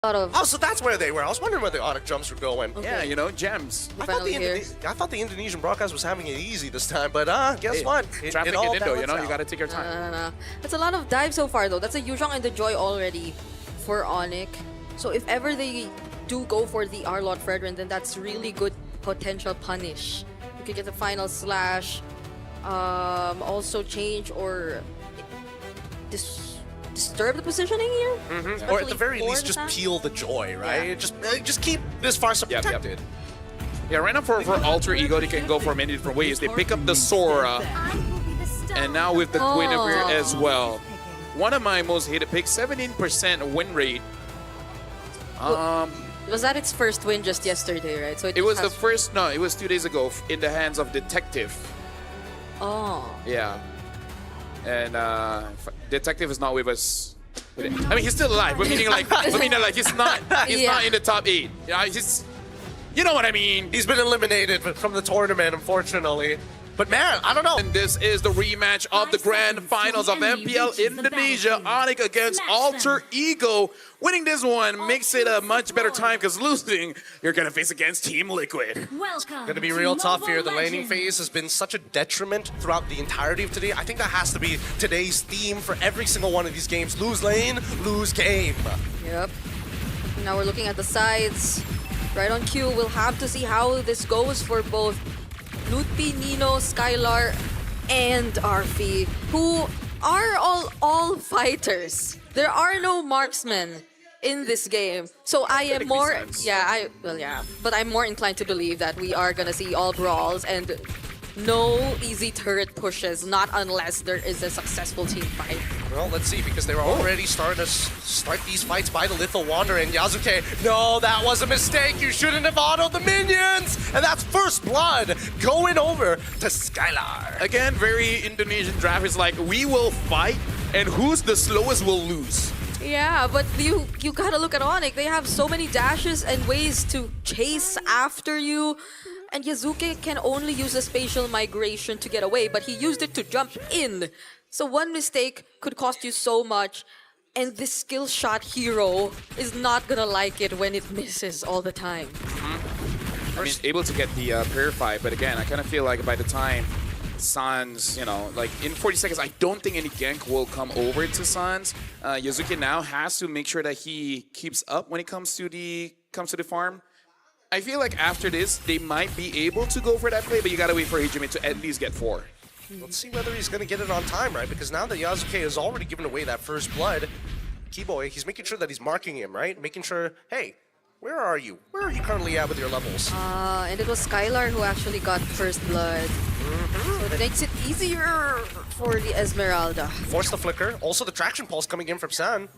lot of Oh, so that's where they were. I was wondering where the ONIC jumps were going. Okay. Yeah, you know, gems. I thought, finally I thought the Indonesian broadcast was having it easy this time, but guess Hey, what? Traffic all in Indo, you know, balanced you out. gotta take your time. No. That's a lot of dive so far, though. That's a Yuzhong and the Joy already for ONIC. So if ever they do go for the Arlot Fredrin, then that's really good potential punish. You could get the final slash, also change or disturb the positioning here. Or at the very Especially least, for just the time. peel the joy, right? Just keep this Farsa Yep, yep. protected. Yeah, right now for Alter Ego, they can go for many different ways. They pick up the Sora, and now with the Guinevere as well. One of my most hated picks, 17% win rate. Was that its first win just yesterday, right? So It was the first, no, it was 2 days ago in the hands of Detective. Oh. Yeah. And Detective is not with us. I mean, he's still alive, but meaning like, he's not in the top 8. Yeah, he's, you know what I mean. He's been eliminated from the tournament, unfortunately. But man, I don't know. And this is the rematch of the grand finals of MPL Indonesia. ONIC against Alter Ego. Winning this one makes it a much better time because losing, you're going to face against Team Liquid. Gonna be real tough here. The laning phase has been such a detriment throughout the entirety of today. I think that has to be today's theme for every single one of these games. Lose lane, lose game. Yep. Now we're looking at the sides. Right on cue, we'll have to see how this goes for both Lutpi, Nino, Skylar, and Arfi, who are all fighters. There are no marksmen in this game. So I am more, but I'm more inclined to believe that we are gonna see all brawls and no easy turret pushes, not unless there is a successful team fight. Well, let's see, because they were already starting to start these fights by the Lethal Wanderer and Yasuke. No, that was a mistake. You shouldn't have autoed the minions. And that's first blood going over to Skylar. Again, very Indonesian draft is like, we will fight, and who's the slowest will lose. Yeah, but you gotta look at ONIC. They have so many dashes and ways to chase after you. And Yasuke can only use a spatial migration to get away, but he used it to jump in. So one mistake could cost you so much, and this skill shot hero is not gonna like it when it misses all the time. I mean, able to get the Purify, but again, I kind of feel like by the time Sans, you know, like in 40 seconds, I don't think any gank will come over to Sans. Yasuke now has to make sure that he keeps up when it comes to the farm. I feel like after this, they might be able to go for that play, but you gotta wait for Hijime to at least get 4. Let's see whether he's going to get it on time, right? Because now that Yasuke has already given away that first blood, Keyboy, he's making sure that he's marking him, right? Making sure, hey, where are you? Where are you currently at with your levels? And it was Skylar who actually got first blood. So it makes it easier for the Esmeralda. Force the flicker. Also, the traction pulse coming in from San.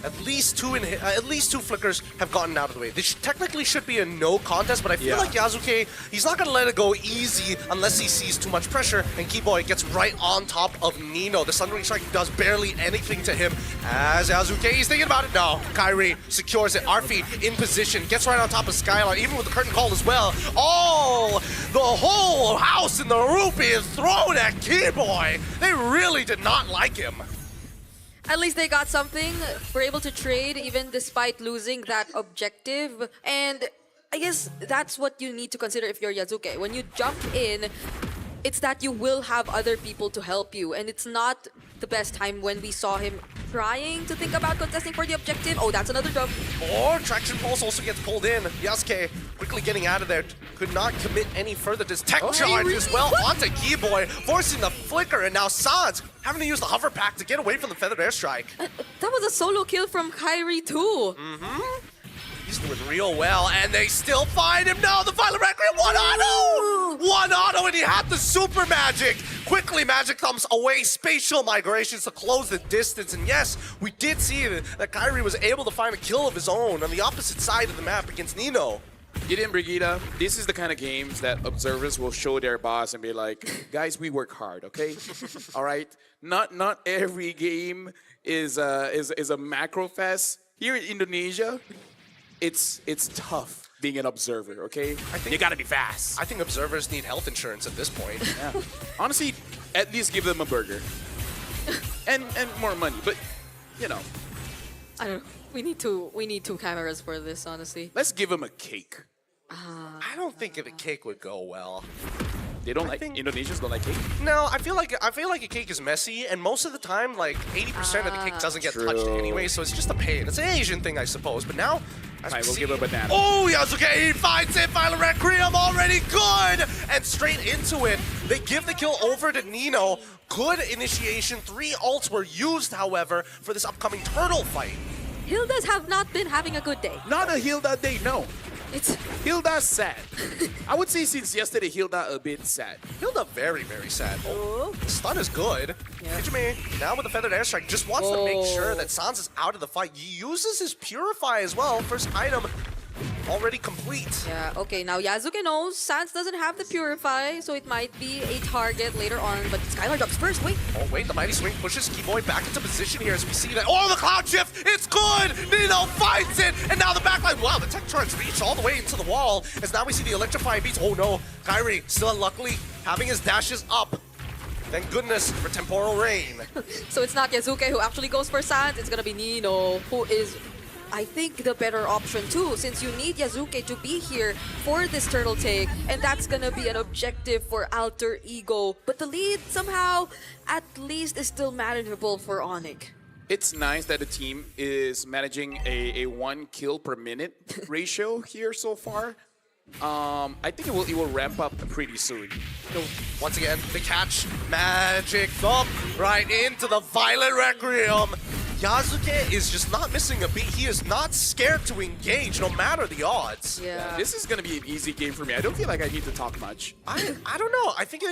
At least two flickers have gotten out of the way. This technically should be a no contest, but I feel like Yasuke, he's not gonna let it go easy unless he sees too much pressure. And Keyboy gets right on top of Nino. The Sundering Strike does barely anything to him. As Yasuke, he's thinking about it. No, Kyrie secures it. Arfi in position, gets right on top of Skylar, even with the curtain call as well. Oh, the whole house in the rupee is thrown at Keyboy. They really did not like him. At least they got something. We're able to trade even despite losing that objective. And I guess that's what you need to consider if you're Yasuke. When you jump in, it's that you will have other people to help you. And it's not the best time when we saw him trying to think about contesting for the objective. Oh, that's another jump. More traction pulse also gets pulled in. Yasuke quickly getting out of there. Could not commit any further. This tech charge as well onto Keyboy, forcing the flicker, and now Sans having to use the hover pack to get away from the feathered airstrike. That was a solo kill from Kyrie too. He's doing real well, and they still find him. No, the Violet Requiem, one auto! One auto, and he had the super magic. Quickly, magic comes away. Spatial migrations to close the distance. And yes, we did see that Kyrie was able to find a kill of his own on the opposite side of the map against Nino. Gideon Brigida, this is the kind of games that observers will show their boss and be like, guys, we work hard, okay? All right? Not every game is a macro fest. Here in Indonesia, it's tough being an observer, okay? You gotta be fast. I think observers need health insurance at this point. Yeah. Honestly, at least give them a burger. and more money, but, you know. I don't know. We need two cameras for this, honestly. Let's give him a cake. I don't think a cake would go well. They don't think- Indonesians don't like cake? No, I feel like a cake is messy, and most of the time, like 80% of the cake doesn't get touched True. anyway, so it's just a pain. It's an Asian thing, I suppose. But now, as Fine, we we'll see- give a banana. Oh, Yasuke, he finds it. Violet Requiem already good, and straight into it. They give the kill over to Nino. Good initiation. 3 ults were used, however, for this upcoming turtle fight. Hildas have not been having a good day. Not a Hilda day, no. It's Hilda's sad. I would say since yesterday, Hilda a bit sad. Hilda very, very sad. Oh. The stun is good. Yeah. Hijime, now with the feathered airstrike, just wants to make sure Oh. that Sans is out of the fight. He uses his Purify as well. First item already complete. Yeah, okay, now Yasuke knows Sans doesn't have the Purify, so it might be a target later on, but Skylar drops first, wait. Oh, wait, the Mighty Swing pushes Keyboy back into position here as we see that. Oh, the Cloud Shift! It's good! Nino finds it! And now the backline. Wow, the tech charge reached all the way into the wall as now we see the electrifying beats. Oh no, Kyrie still unluckily having his dashes up. Thank goodness for Temporal Rain. So it's not Yasuke who actually goes for Sans, it's gonna be Nino, who is, I think, the better option too, since you need Yasuke to be here for this turtle take, and that's gonna be an objective for Alter Ego. But the lead somehow, at least, is still manageable for ONIC. It's nice that the team is managing a 1 kill per minute ratio here so far. I think it will ramp up pretty soon. Once again, the catch, magic thump right into the Violet Requiem. Yasuke is just not missing a beat. He is not scared to engage no matter the odds. Yeah. This is going to be an easy game for me. I don't feel like I need to talk much. I don't know. I think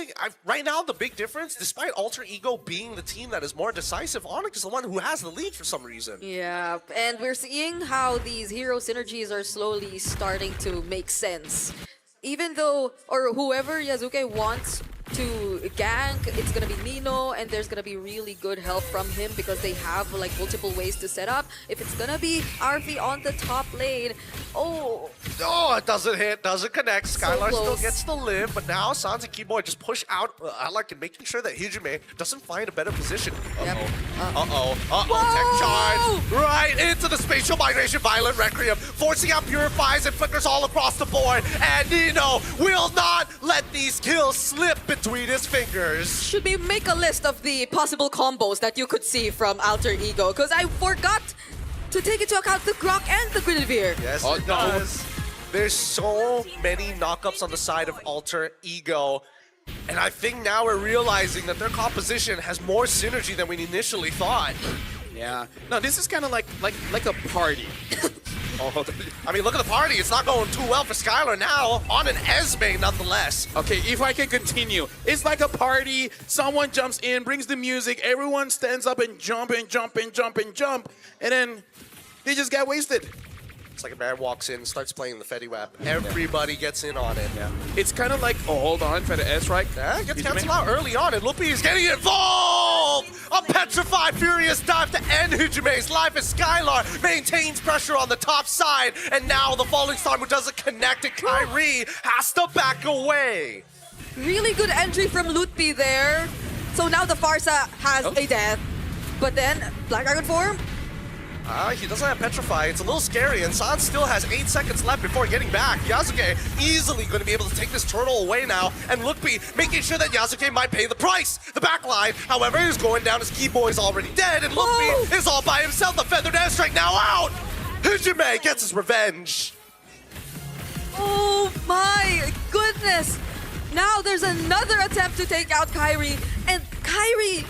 right now the big difference, despite Alter Ego being the team that is more decisive, ONIC is the one who has the lead for some reason. Yeah, and we're seeing how these hero synergies are slowly starting to make sense. Even though, or whoever Yasuke wants to gank, it's gonna be Nino, and there's gonna be really good help from him because they have like multiple ways to set up. If it's gonna be Arfi on the top lane, oh, Oh, it doesn't hit, doesn't connect. Skylar still close. gets the live, but now Sans and Keyboy just push out Alec and making sure that Hijime doesn't find a better position. Yep. Tech charge right into the spatial migration. Violent Requiem forcing out Purifies and Flickers all across the board, and Nino will not let these kills slip between his fingers. should we make a list of the possible combos that you could see from Alter Ego? Because I forgot to take into account the Grok and the Guinevere. Yes, Oh, it no. does. There's so many knockups on the side of Alter Ego. And I think now we're realizing that their composition has more synergy than we initially thought. Yeah. No, this is kind of like a party. Oh, I mean, look at the party. It's not going too well for Skylar now. On an Esme, nonetheless. okay, if I can continue. It's like a party. Someone jumps in, brings the music. Everyone stands up and jump and jump and jump and jump. And then they just get wasted. It's like a man walks in, starts playing the Fetty Wap. Everybody gets in on it. Yeah. It's kind of like, oh, hold on, for the S-Strike. Yeah, it gets canceled out early on, and Lupi is getting involved! A petrified, furious dive to end Hijime's life as Skylar maintains pressure on the top side, and now the falling star who doesn't connect, and Kyrie has to back away. Really good entry from Lutpi there. So now the Farsa has a death. But then, Black Dragon form? He doesn't have Petrify. It's a little scary, and San still has 8 seconds left before getting back. Yasuke easily going to be able to take this turtle away now, and Lookby making sure that Yasuke might pay the price. The backline, however, is going down as Keyboy's already dead, and Lookby is all by himself. The Feathered Airstrike now out! Hijime gets his revenge. Oh my goodness! Now there's another attempt to take out Kyrie, and Kyrie,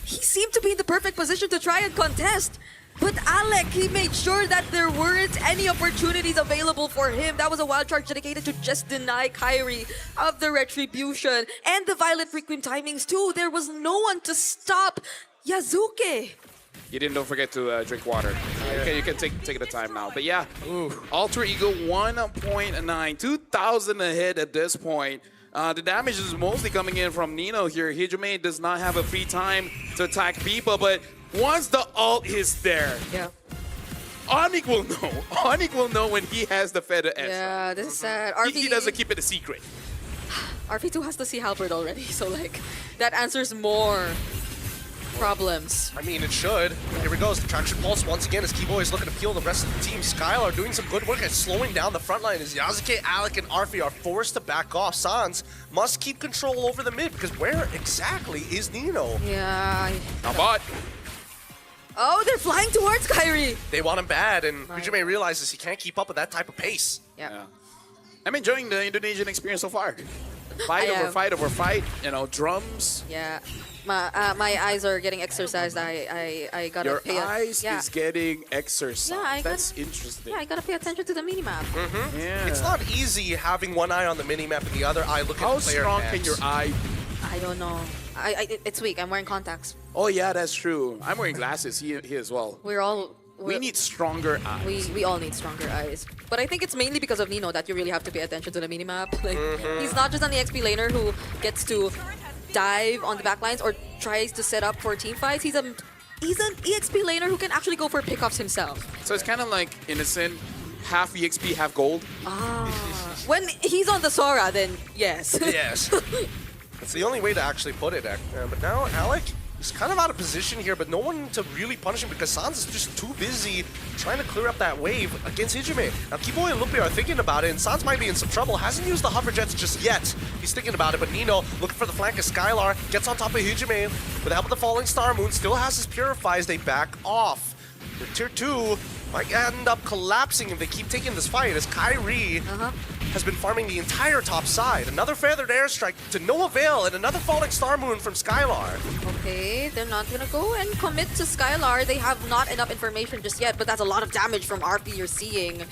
he seemed to be in the perfect position to try and contest. But Alec, he made sure that there weren't any opportunities available for him. That was a wild charge dedicated to just deny Kyrie of the retribution and the Violet Requiem timings too. There was no one to stop Yasuke. You didn't, don't forget to drink water. Okay, you can take the time now. But yeah, Alter Ego 1.9, 2,000 ahead at this point. The damage is mostly coming in from Nino here. Hijime does not have a free time to attack people, but once the ult is there, Yeah. ONIC will know. ONIC will know when he has the feather S. Yeah, this is sad. He doesn't keep it a secret. RP2 has to see Halberd already, so like that answers more. problems. I mean, it should. Here we go. The traction pulse once again as Kiboy is looking to peel the rest of the team. Skylar doing some good work at slowing down the front line as Yasuke, Alec, and Arfi are forced to back off. Sans must keep control over the mid because where exactly is Nino? Yeah. Now bot. Oh, they're flying towards Kyrie. They want him bad, and Right. Hujime realizes he can't keep up with that type of pace. Yeah. I'm enjoying the Indonesian experience so far. Fight I over am. fight over fight. You know, drums. Yeah. My eyes are getting exercised. I gotta Your pay eyes yeah. is getting exercised. Yeah, I That's gotta- interesting. Yeah, I gotta pay attention to the minimap. Yeah. It's not easy having one eye on the minimap and the other eye looking How at player strong cams. can your eye? I don't know. It's weak. I'm wearing contacts. Oh yeah, that's true. I'm wearing glasses. He as well. We need stronger eyes. We all need stronger eyes. But I think it's mainly because of Nino that you really have to pay attention to the minimap. Like, he's not just an EXP laner who gets to dive on the backlines or tries to set up for team fights. He's an EXP laner who can actually go for pickoffs himself. So it's kind of like Innocent, half EXP, half gold. When he's on the Sora, then yes. Yes. That's the only way to actually put it. But now Alec is kind of out of position here, but no one to really punish him because Sans is just too busy trying to clear up that wave against Hijime. Now Kiboy and Lupi are thinking about it, and Sans might be in some trouble. Hasn't used the hover jets just yet. He's thinking about it, but Nino looking for the flank as Skylar gets on top of Hijime. With the help of the falling star moon, still has his purifies. They back off. The tier 2 might end up collapsing if they keep taking this fight as Kyrie has been farming the entire top side. Another feathered airstrike to no avail and another falling star moon from Skylar. Okay, they're not gonna go and commit to Skylar. They have not enough information just yet, but that's a lot of damage from RP you're seeing.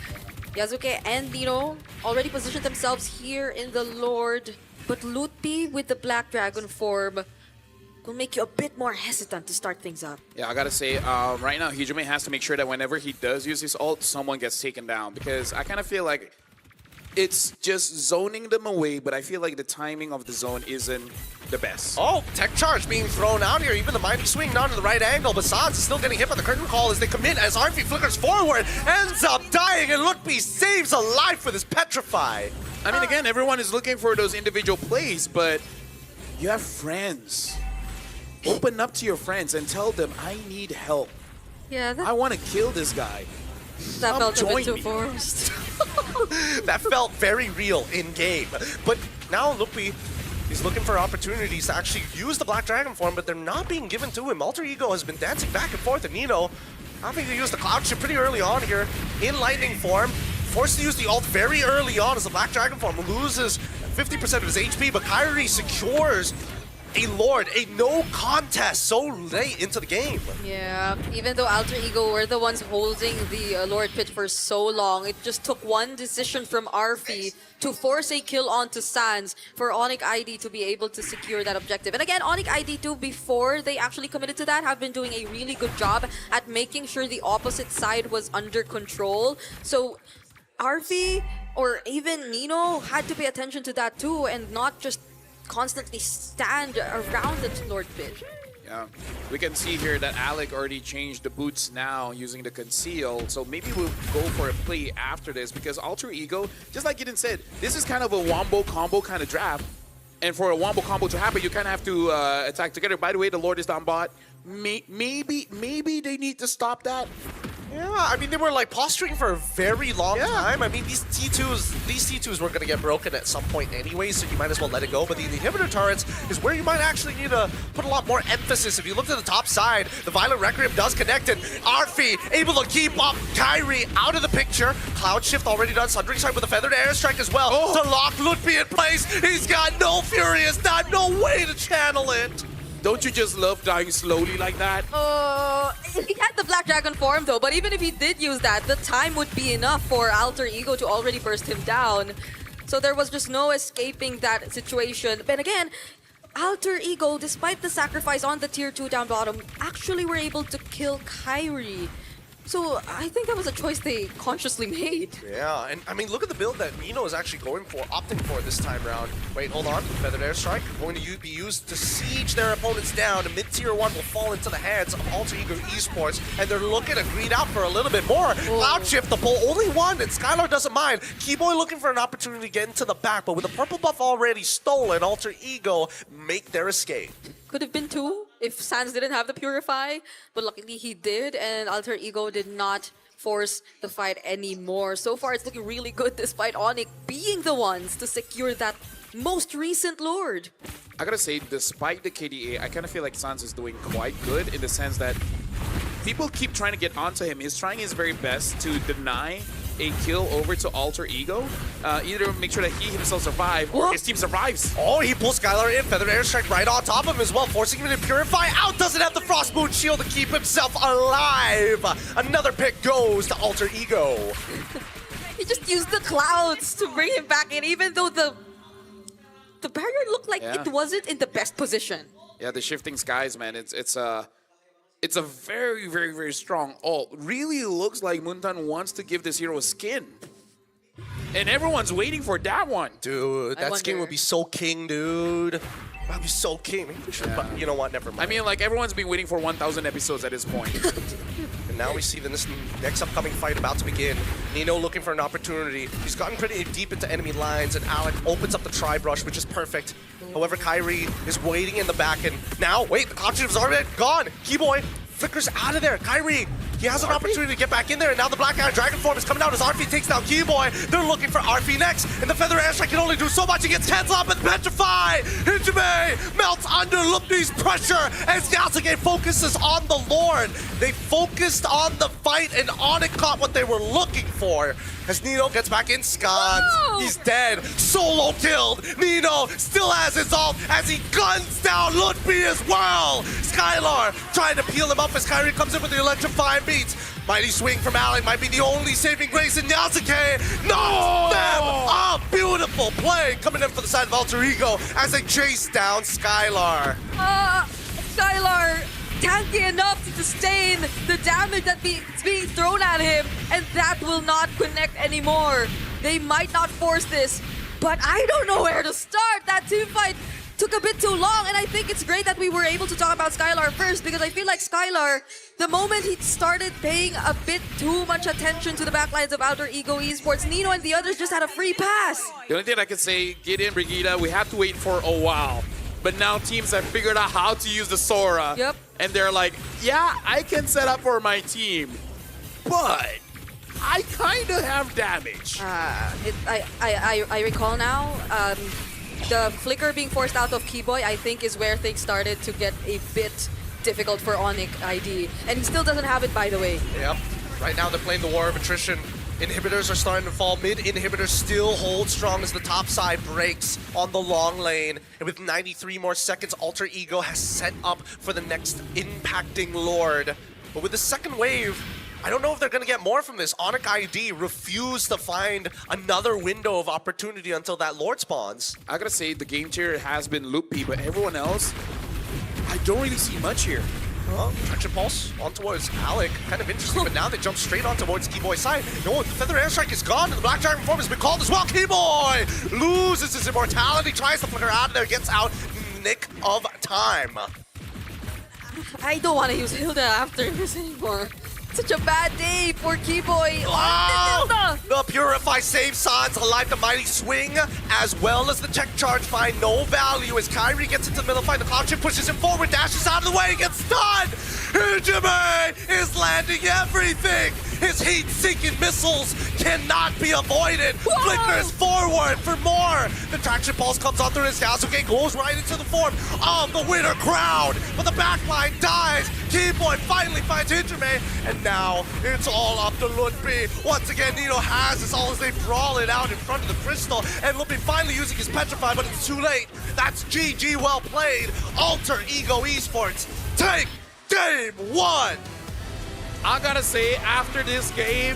Yasuke and Nino already positioned themselves here in the Lord, but Lutpi with the Black Dragon form will make you a bit more hesitant to start things up. Yeah, I gotta say, right now Hijime has to make sure that whenever he does use his ult, someone gets taken down because I kind of feel like it's just zoning them away, but I feel like the timing of the zone isn't the best. Oh, tech charge being thrown out here. Even the mighty swing not in the right angle, but Sans is still getting hit by the curtain call as they commit as Arfi flickers forward, ends up dying, and Lookby saves a life with his petrify. I mean, again, everyone is looking for those individual plays, but you have friends. Open up to your friends and tell them, I need help. Yeah, I want to kill this guy. that come felt a bit join too me. forced. That felt very real in game. But now Loopy is looking for opportunities to actually use the Black Dragon form, but they're not being given to him. Alter Ego has been dancing back and forth, and Nino having to use the Cloud Chip pretty early on here in Lightning form. Forced to use the ult very early on as the Black Dragon form loses 50% of his HP, but Kyrie secures a Lord, a no contest so late into the game. Yeah, even though Alter Ego were the ones holding the Lord Pit for so long, it just took one decision from Arfi to force a kill onto Sans for ONIC ID to be able to secure that objective. And again, ONIC ID too, before they actually committed to that, have been doing a really good job at making sure the opposite side was under control. So Arfi or even Nino had to pay attention to that too and not just constantly stand around the Lord Pit. Yeah, we can see here that Alec already changed the boots now using the conceal, so maybe we'll go for a play after this because Alter Ego, just like Eden said, this is kind of a wombo combo kind of draft, and for a wombo combo to happen, you kind of have to attack together. By the way, the Lord is down bot. Maybe they need to stop that. Yeah, I mean, they were like posturing for a very long time. I mean, these T2s were going to get broken at some point anyway, so you might as well let it go. But the inhibitor turrets is where you might actually need to put a lot more emphasis. If you look at the top side, the Violent Requiem does connect, and Arfi able to keep up Kyrie out of the picture. Cloud Shift already done. Sundering Strike with a feathered airstrike as well to lock Lutfi in place. He's got no Furious, not no way to channel it. Don't you just love dying slowly like that? He had the Black Dragon form though, but even if he did use that, the time would be enough for Alter Ego to already burst him down. So there was just no escaping that situation. But again, Alter Ego, despite the sacrifice on the tier 2 down bottom, actually were able to kill Kyrie. So I think that was a choice they consciously made. Yeah, and I mean, look at the build that Nino is actually opting for this time around. Wait, hold on. Feathered Airstrike going to be used to siege their opponents down. And mid-tier 1 will fall into the hands of Alter Ego Esports, and they're looking to greed out for a little bit more. Cloud Shift, the pull, only one, and Skylar doesn't mind. Keyboy looking for an opportunity to get into the back, but with the purple buff already stolen, Alter Ego make their escape. Could have been 2. if Sans didn't have the Purify, but luckily he did, and Alter Ego did not force the fight anymore. So far, it's looking really good despite ONIC being the ones to secure that most recent Lord. I gotta say, despite the KDA, I kind of feel like Sans is doing quite good in the sense that people keep trying to get onto him. He's trying his very best to deny a kill over to Alter Ego. Either make sure that he himself survive or his team survives. Oh, he pulls Skylar in. Feather Airstrike right on top of him as well, forcing him to Purify. Out doesn't have the Frost Moon Shield to keep himself alive. Another pick goes to Alter Ego. He just used the clouds to bring him back in, even though the barrier looked like it wasn't in the best position. Yeah, the shifting skies, man. It's a very, very, very strong ult. Really looks like Muntan wants to give this hero a skin. And everyone's waiting for that one. Dude, that skin would be so king, dude. That'd be so king. But you know what? Never mind. I mean, like, everyone's been waiting for 1,000 episodes at this point. And now we see this next upcoming fight about to begin. Nino looking for an opportunity. He's gotten pretty deep into enemy lines, and Alec opens up the Tri-Brush, which is perfect. However, Kyrie is waiting in the back, and now, wait, the Conjure's already gone. Keyboy flickers out of there. Kyrie, he has an opportunity to get back in there, and now the Black Iron Dragon form is coming out as Arfi takes down Keyboy. They're looking for Arfi next, and the Feather Airstrike can only do so much. He gets cancelled up and Petrify. Hijime melts under Lupni's pressure as Yasuke focuses on the Lord. They focused on the fight, and ONIC caught what they were looking for. As Nino gets back in, Scott, he's dead. Solo killed. Nino still has his ult as he guns down Lutfi as well. Skylar trying to peel him up as Kyrie comes in with the electrifying beats. Mighty swing from Alec might be the only saving grace in Yasuke. Knocks them up. Beautiful play coming in for the side of Alter Ego as they chase down Skylar. Skylar tanky enough to sustain the damage that's being thrown at him, and that will not connect anymore. They might not force this, but I don't know where to start. That team fight took a bit too long, and I think it's great that we were able to talk about Skylar first, because I feel like Skylar, the moment he started paying a bit too much attention to the backlines of Alter Ego Esports, Nino and the others just had a free pass. The only thing I can say, get in, Brigida. We have to wait for a while. But now teams have figured out how to use the Sora. Yep. And they're like, yeah, I can set up for my team, but I kind of have damage. I recall now, the flicker being forced out of Keyboy, I think, is where things started to get a bit difficult for ONIC ID. And he still doesn't have it, by the way. Yep. Right now they're playing the War of Attrition. Inhibitors are starting to fall. Mid inhibitors still hold strong as the top side breaks on the long lane. And with 93 more seconds, Alter Ego has set up for the next impacting Lord. But with the second wave, I don't know if they're going to get more from this. ONIC ID refused to find another window of opportunity until that Lord spawns. I gotta say, the game tier has been loopy, but everyone else, I don't really see much here. Well, Traction Pulse on towards Alec. Kind of interesting, but now they jump straight on towards Keyboy's side. No, the Feather Airstrike is gone, and the Black Dragon form has been called as well. Keyboy loses his immortality, tries to flicker out of there, gets out in the nick of time. I don't want to use Hilda after this anymore. Such a bad day for Keyboy. Oh, the Purify saves Sans alive. The Mighty Swing, as well as the Tech Charge, find no value as Kyrie gets into the middle fight. The Cloud Chip pushes him forward, dashes out of the way, gets stunned. Hijime is landing everything. His heat-seeking missiles cannot be avoided. Flickers forward for more. The Traction Pulse comes on through his Yasuke, goes right into the form of the Winter Crown. But the backline dies. Keyboy finally finds Hijime, and now it's all up to Lutfi. Once again, Nino has this all as they brawl it out in front of the Crystal, and Lutfi finally using his Petrify, but it's too late. That's GG, well played. Alter Ego Esports take game one. I gotta say, after this game,